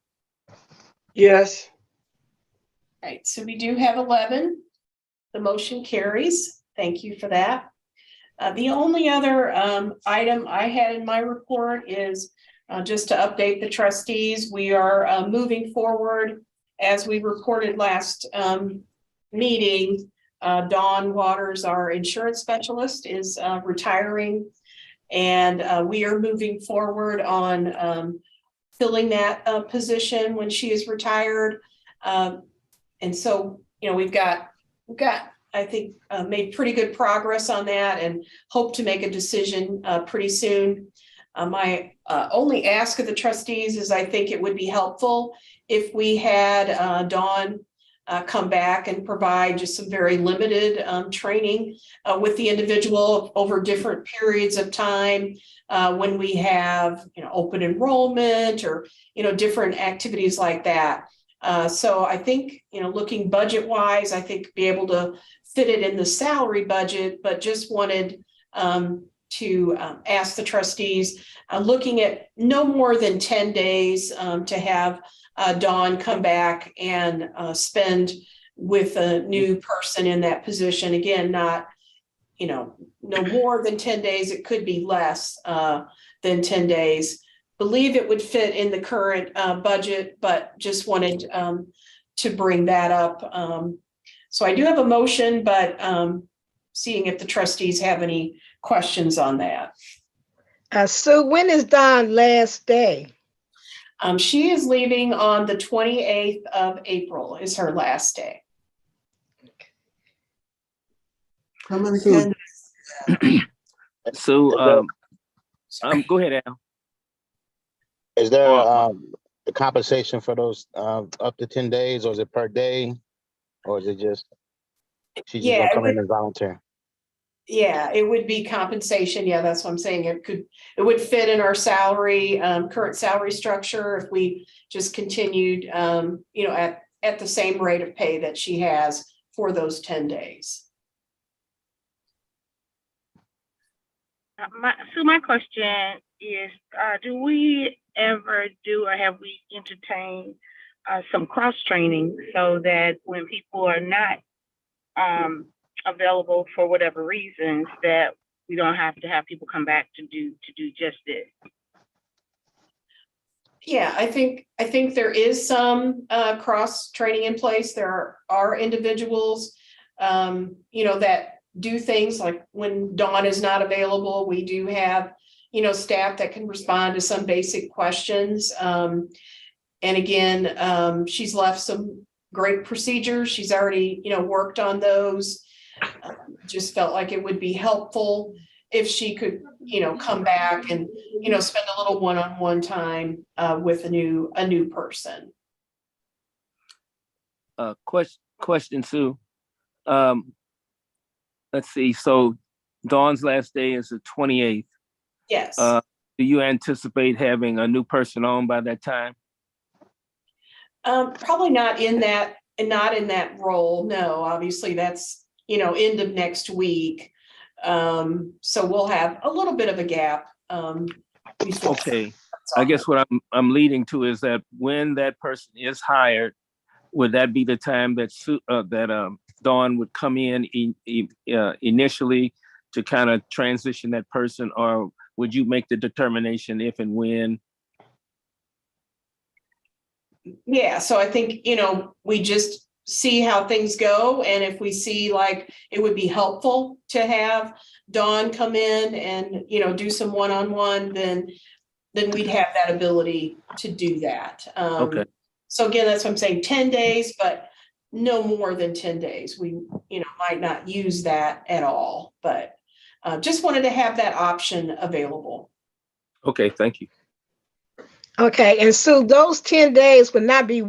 Yes. Right, so we do have 11. The motion carries. Thank you for that. The only other item I had in my report is just to update the trustees. We are moving forward as we reported last meeting. Dawn Waters, our insurance specialist, is retiring, and we are moving forward on filling that position when she is retired. And so, we've got, I think, made pretty good progress on that and hope to make a decision pretty soon. My only ask of the trustees is I think it would be helpful if we had Dawn come back and provide just some very limited training with the individual over different periods of time when we have, open enrollment or, different activities like that. So I think, looking budget wise, I think be able to fit it in the salary budget, but just wanted ask the trustees, looking at no more than 10 days to have Dawn come back and spend with a new person in that position. Again, not, no more than 10 days. It could be less than 10 days. Believe it would fit in the current budget, but just wanted to bring that up. So I do have a motion, but seeing if the trustees have any questions on that. So when is Dawn's last day? She is leaving on the 28th of April is her last day. How many So- candidates? So, go ahead, Al. Is there a compensation for those up to 10 days, or is it per day? Or is it just, she's just gonna come in and volunteer? Yeah, it would be compensation. Yeah, that's what I'm saying. It would fit in our salary, current salary structure if we just continued, at the same rate of pay that she has for those 10 days. My question is, do we ever do, or have we entertained some cross training so that when people are not available for whatever reasons, that we don't have to have people come back to do just this? Yeah, I think there is some cross training in place. There are individuals, that do things like when Dawn is not available, we do have, staff that can respond to some basic questions. And again, she's left some great procedures. She's already, worked on those. Just felt like it would be helpful if she could, come back and, spend a little one-on-one time with a new person. Question, Sue. Let's see. So Dawn's last day is the 28th. Yes. Do you anticipate having a new person on by that time? Probably not in that role. No, obviously that's, end of next week. So we'll have a little bit of a gap. Okay. I guess what I'm leading to is that when that person is hired, would that be the time that Dawn would come in initially to kind of transition that person, or would you make the determination if and when? Yeah, so I think, we just see how things go. And if we see like it would be helpful to have Dawn come in and, do some one-on-one, then we'd have that ability to do that. Okay. So again, that's what I'm saying, 10 days, but no more than 10 days. We, might not use that at all, but just wanted to have that option available. Okay, thank you. Okay, and so those 10 days would not be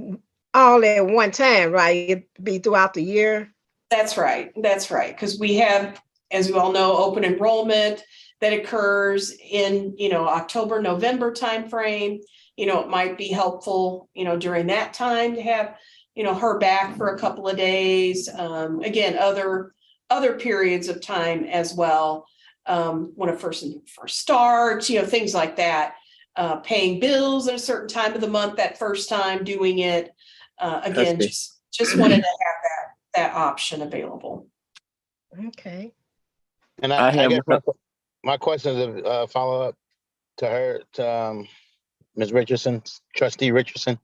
all at one time, right? It'd be throughout the year? That's right. Because we have, as you all know, open enrollment that occurs in, October, November timeframe. It might be helpful, during that time to have, her back for a couple of days. Again, other periods of time as well. When a person first starts, things like that. Paying bills at a certain time of the month, that first time doing it. Again, just wanted to have that option available. Okay. And I guess my question is a follow-up to her, to Ms. Richardson, Trustee Richardson.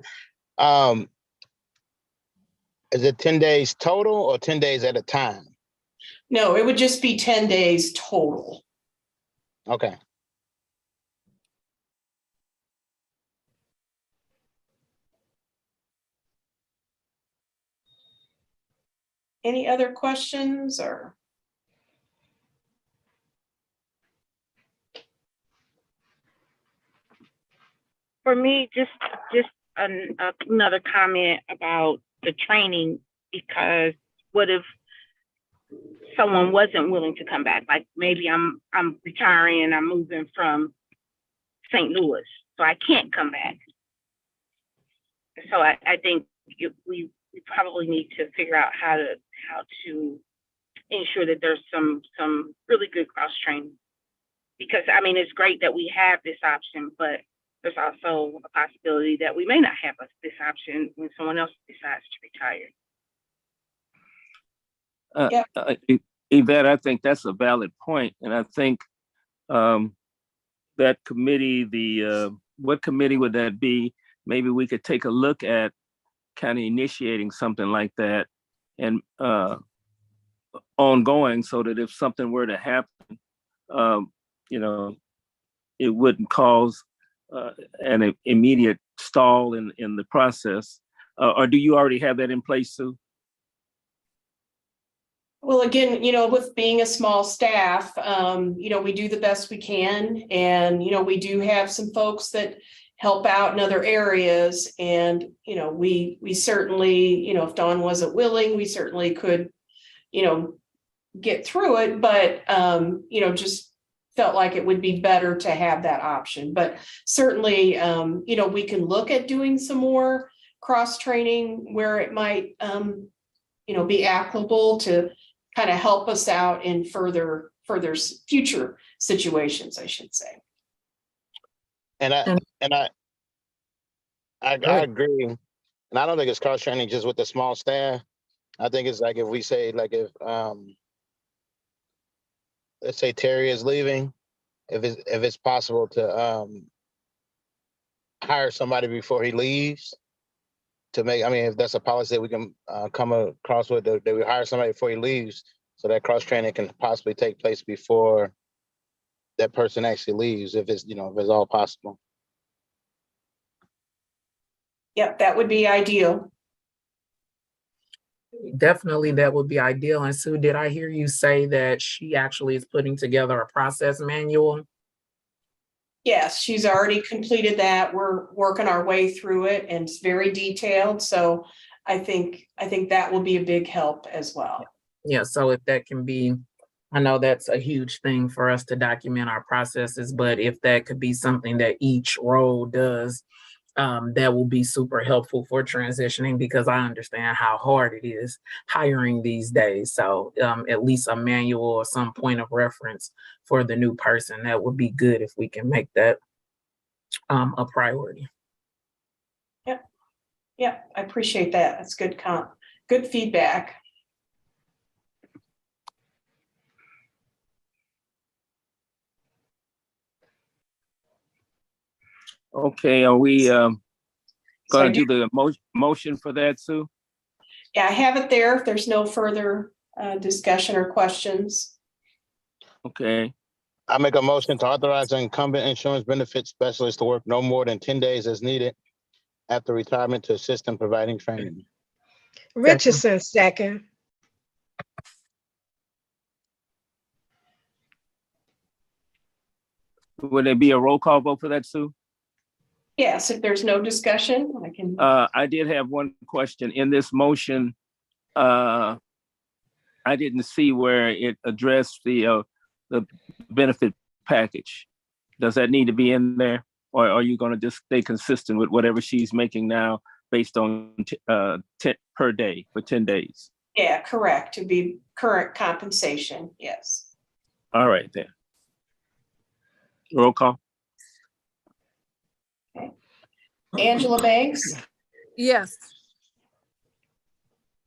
Is it 10 days total or 10 days at a time? No, it would just be 10 days total. Okay. Any other questions or? For me, just another comment about the training, because what if someone wasn't willing to come back? Like maybe I'm retiring and I'm moving from St. Louis, so I can't come back. So I think we probably need to figure out how to ensure that there's some really good cross training. Because I mean, it's great that we have this option, but there's also a possibility that we may not have this option when someone else decides to retire. Yvette, I think that's a valid point, and I think that committee, what committee would that be? Maybe we could take a look at kind of initiating something like that and ongoing, so that if something were to happen, you know, it wouldn't cause an immediate stall in the process. Or do you already have that in place, Sue? Well, again, with being a small staff, we do the best we can. And, we do have some folks that help out in other areas. And, we certainly, if Dawn wasn't willing, we certainly could, get through it. But, just felt like it would be better to have that option. But certainly, we can look at doing some more cross training where it might, be applicable to kind of help us out in further future situations, I should say. And I agree. And I don't think it's cross training just with the small staff. I think it's like if we say, like, if let's say Terry is leaving, if it's possible to hire somebody before he leaves to make, I mean, if that's a policy that we can come across with, that we hire somebody before he leaves, so that cross training can possibly take place before that person actually leaves, if it's all possible. Yep, that would be ideal. Definitely, that would be ideal. And Sue, did I hear you say that she actually is putting together a process manual? Yes, she's already completed that. We're working our way through it, and it's very detailed. So I think that will be a big help as well. Yeah, so if that can be, I know that's a huge thing for us to document our processes, but if that could be something that each role does, that will be super helpful for transitioning, because I understand how hard it is hiring these days. So at least a manual or some point of reference for the new person, that would be good if we can make that a priority. Yep, I appreciate that. That's good feedback. Okay, are we going to do the motion for that, Sue? Yeah, I have it there if there's no further discussion or questions. Okay. I make a motion to authorize an incumbent insurance benefit specialist to work no more than 10 days as needed after retirement to assist in providing training. Richardson, second. Would there be a roll call vote for that, Sue? Yes, if there's no discussion, I can. I did have one question in this motion. I didn't see where it addressed the benefit package. Does that need to be in there, or are you going to just stay consistent with whatever she's making now based on per day for 10 days? Yeah, correct. To be current compensation. Yes. All right then. Roll call. Okay. Angela Banks. Yes.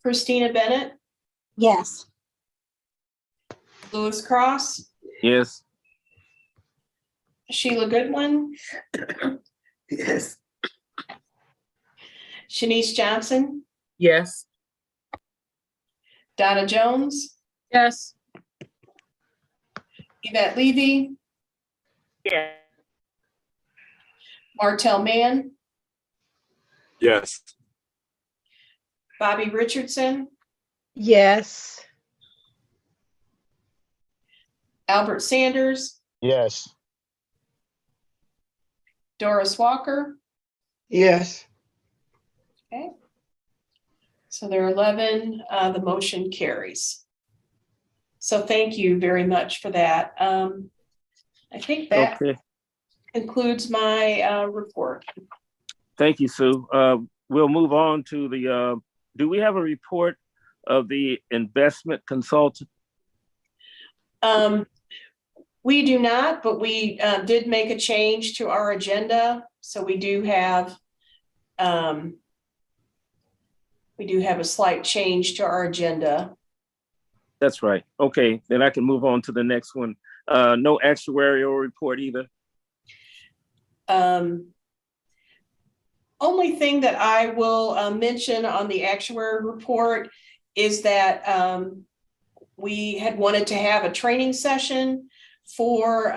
Christina Bennett. Yes. Lewis Cross. Yes. Sheila Goodwin. Yes. Shanice Johnson. Yes. Donna Jones. Yes. Yvette Levy. Yeah. Martell Mann. Yes. Bobby Richardson. Yes. Albert Sanders. Yes. Doris Walker. Yes. Okay. So there are 11. The motion carries. So thank you very much for that. I think that concludes my report. Thank you, Sue. We'll move on to the, do we have a report of the investment consultant? We do not, but we did make a change to our agenda. So we do have a slight change to our agenda. That's right. Okay, then I can move on to the next one. No actuarial report either. Only thing that I will mention on the actuary report is that we had wanted to have a training session for,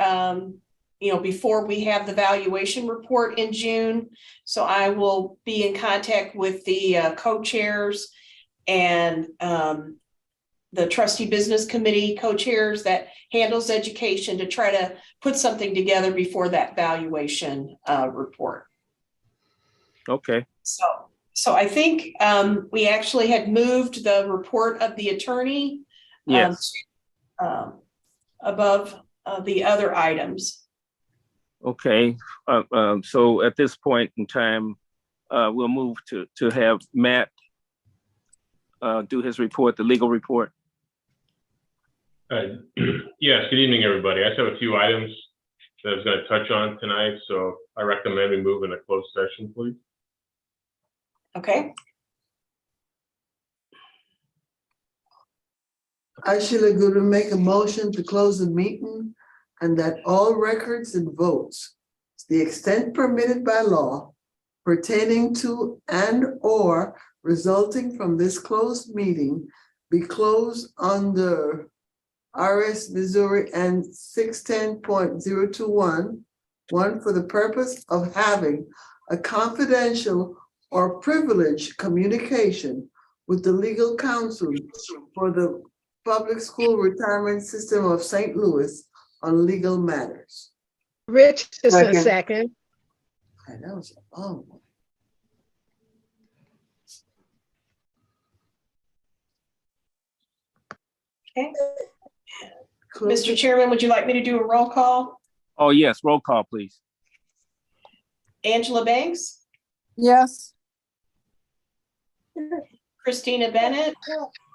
before we have the valuation report in June. So I will be in contact with the co-chairs and the trustee business committee co-chairs that handles education to try to put something together before that valuation report. Okay. So I think we actually had moved the report of the attorney Yes. Above the other items. Okay. So at this point in time, we'll move to have Matt do his report, the legal report. Yes, good evening, everybody. I just have a few items that I was going to touch on tonight, so I recommend we move into closed session, please. Okay. I, Sheila Goodwin, make a motion to close the meeting and that all records and votes, to the extent permitted by law, pertaining to and or resulting from this closed meeting be closed under RS Missouri and 610.021, one for the purpose of having a confidential or privileged communication with the legal counsel for the public school retirement system of St. Louis on legal matters. Richardson, second. That was a long one. Okay. Mr. Chairman, would you like me to do a roll call? Oh, yes. Roll call, please. Angela Banks? Yes. Christina Bennett?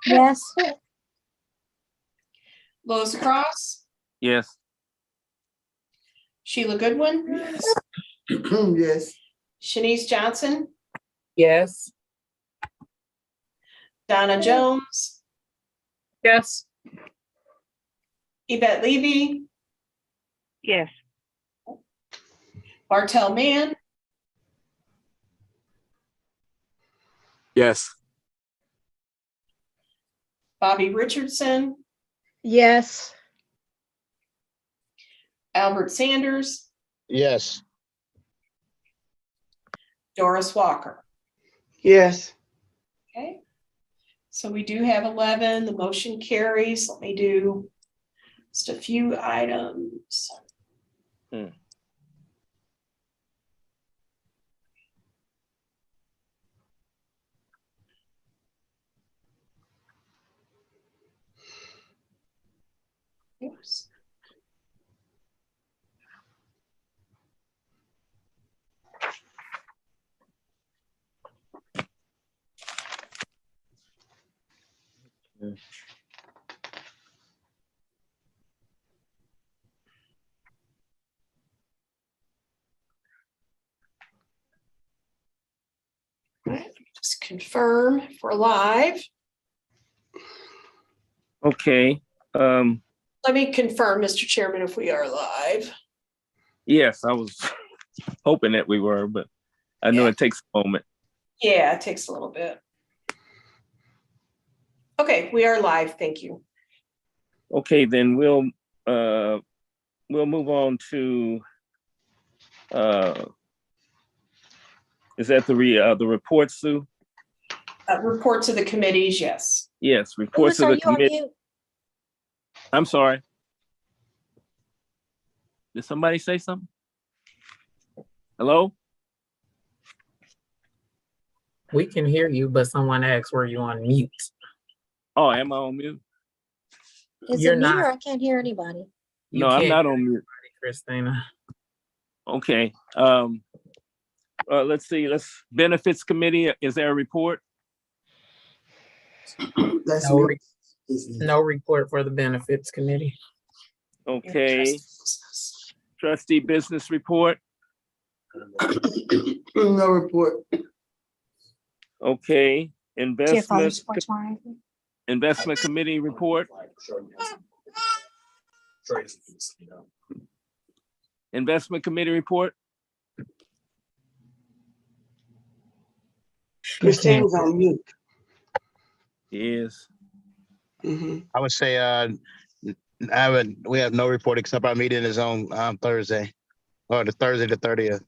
Yes. Lois Cross? Yes. Sheila Goodwin? Yes. Shanice Johnson? Yes. Donna Jones? Yes. Yvette Levy? Yes. Bartel Mann? Yes. Bobby Richardson? Yes. Albert Sanders? Yes. Doris Walker? Yes. Okay. So we do have 11. The motion carries. Let me do just a few items. Oops. All right, let me just confirm if we're live. Okay. Let me confirm, Mr. Chairman, if we are live. Yes, I was hoping that we were, but I know it takes a moment. Yeah, it takes a little bit. Okay, we are live. Thank you. Okay, then we'll move on to is that the report, Sue? Reports of the committees, yes. Yes, reports of the committee. I'm sorry. Did somebody say something? Hello? We can hear you, but someone asked, were you on mute? Oh, am I on mute? Is You're it me not. or I can't hear anybody? No, I'm not on mute. Christina. Okay. Let's see. Benefits committee. Is there a report? That's No, me. no report for the benefits committee. Okay. Trustee business report. No report. Do Okay. you have fathers Investment, for tomorrow? investment committee report. Investment committee report. Christine's on mute. Yes. Mhm. I would say, we have no report except our meeting is on Thursday, or the Thursday the 30th.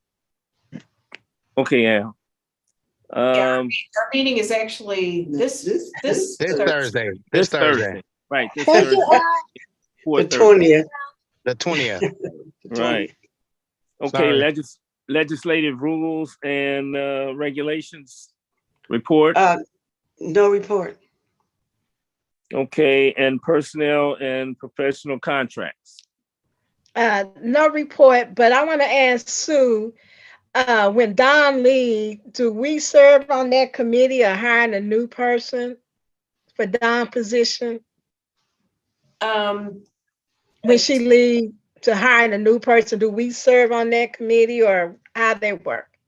Okay, yeah. Our meeting is actually this This Thursday. Thursday. This Thursday. Right. This Thank you, Thursday. Al. The 20th. The 20th. Right. Okay, legislative rules and regulations report. No report. Okay, and personnel and professional contracts. No report, but I want to ask Sue, when Don leaves, do we serve on that committee or hiring a new person for Don's position? When she leaves to hiring a new person, do we serve on that committee or how they work?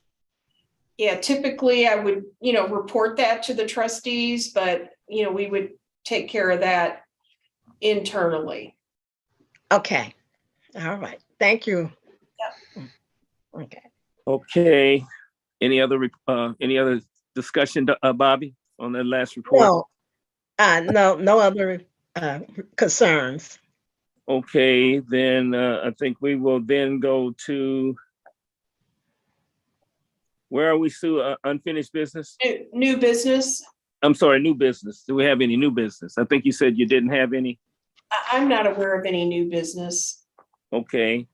Yeah, typically I would, report that to the trustees, but, we would take care of that internally. Okay. All right. Thank you. Yep. Okay. Okay. Any other discussion, Bobby, on that last report? No other concerns. Okay, then I think we will then go to, where are we, Sue? Unfinished business? New business. I'm sorry, new business. Do we have any new business? I think you said you didn't have any. I'm not aware of any new business. Okay,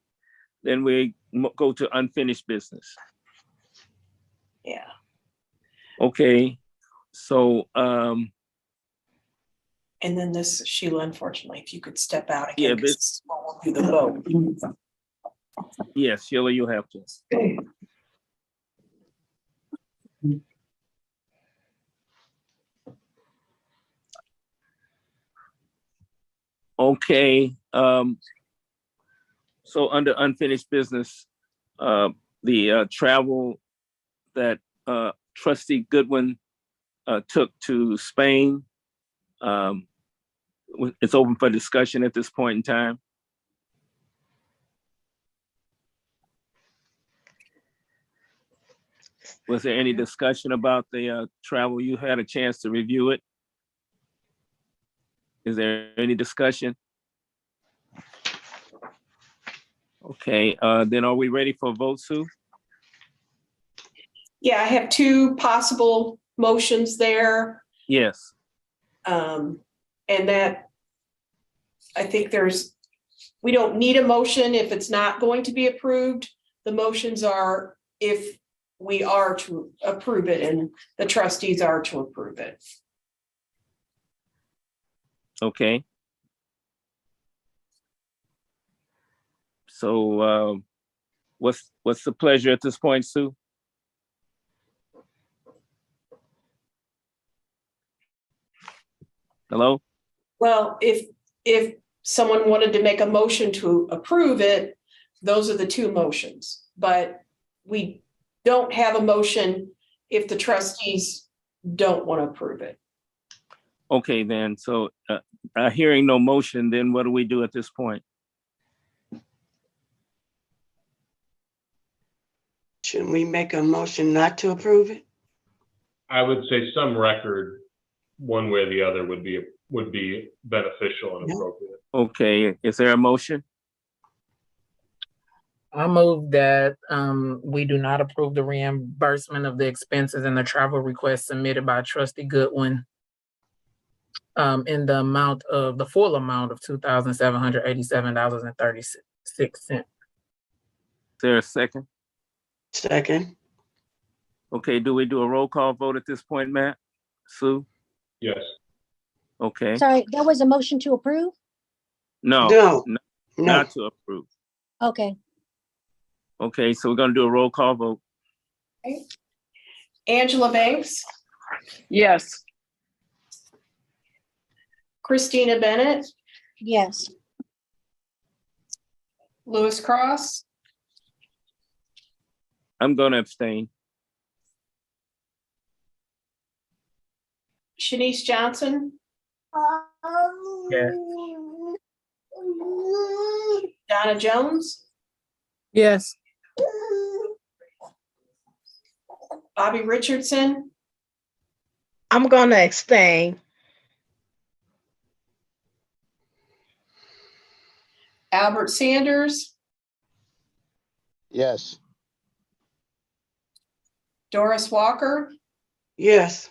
then we go to unfinished business. Yeah. Okay, so and then this, Sheila, unfortunately, if you could step out again, yeah, because we'll do the vote. Yes, Sheila, you'll have to. Okay, so under unfinished business, the travel that Trustee Goodwin took to Spain, it's open for discussion at this point in time. Was there any discussion about the travel? You had a chance to review it. Is there any discussion? Okay, then are we ready for a vote, Sue? Yeah, I have two possible motions there. Yes. And that, I think we don't need a motion if it's not going to be approved. The motions are if we are to approve it and the trustees are to approve it. Okay. So what's the pleasure at this point, Sue? Hello? Well, if someone wanted to make a motion to approve it, those are the two motions, but we don't have a motion if the trustees don't want to approve it. Okay, then, so hearing no motion, then what do we do at this point? Shouldn't we make a motion not to approve it? I would say some record, one way or the other, would be beneficial and appropriate. Okay, is there a motion? I move that we do not approve the reimbursement of the expenses and the travel request submitted by Trustee Goodwin in the full amount of $2,787.36. Is there a second? Second. Okay, do we do a roll call vote at this point, Matt? Sue? Yes. Okay. Sorry, there was a motion to approve? No, not to approve. Okay. Okay, so we're gonna do a roll call vote. Okay. Angela Banks? Yes. Christina Bennett? Yes. Lewis Cross, I'm going to abstain. Shanice Johnson, Yes. Donna Jones, Yes. Bobby Richardson, I'm gonna abstain. Albert Sanders, Yes. Doris Walker, Yes.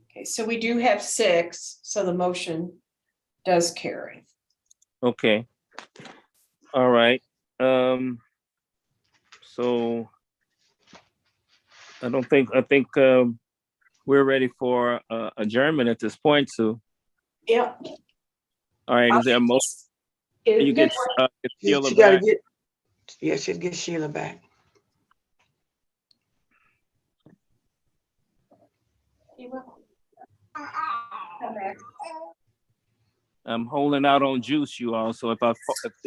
okay, so we do have 6, so the motion does carry. Okay. All right. So I think we're ready for adjournment at this point, Sue. Yep. All right, is there a motion? You get Sheila She gotta back? get, yeah, she'll get Sheila back. I'm holding out on juice, you all. So if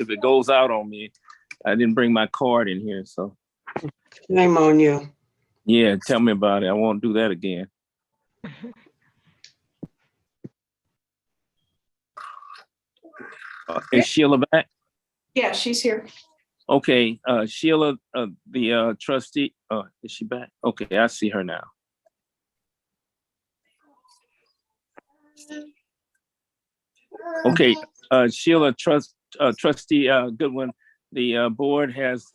it goes out on me, I didn't bring my card in here. So Shame on you. yeah, tell me about it. I won't do that again. Is Sheila back? Yeah, she's here. Okay, Sheila, the trustee. Is she back? Okay, I see her now. Okay, Sheila, trustee Goodwin, the board has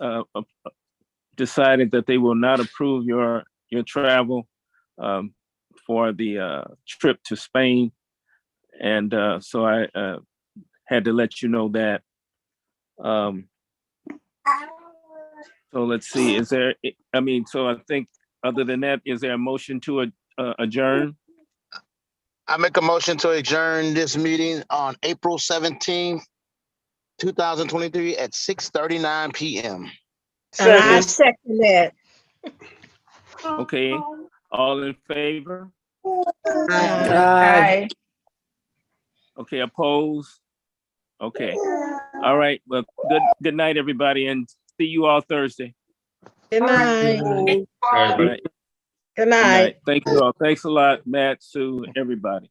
decided that they will not approve your travel for the trip to Spain, and so I had to let you know that. So let's see. Is there? I mean, so I think other than that, is there a motion to adjourn? I make a motion to adjourn this meeting on April 17th, 2023 at 6:39 p.m. And I Second. second that. Okay, all in favor? Aye. Okay, opposed? Okay. All right. Well, good night, everybody, and see you all Thursday. Good night. Everybody. All right. Good Good night. night. Thank you all. Thanks a lot, Matt, Sue, everybody.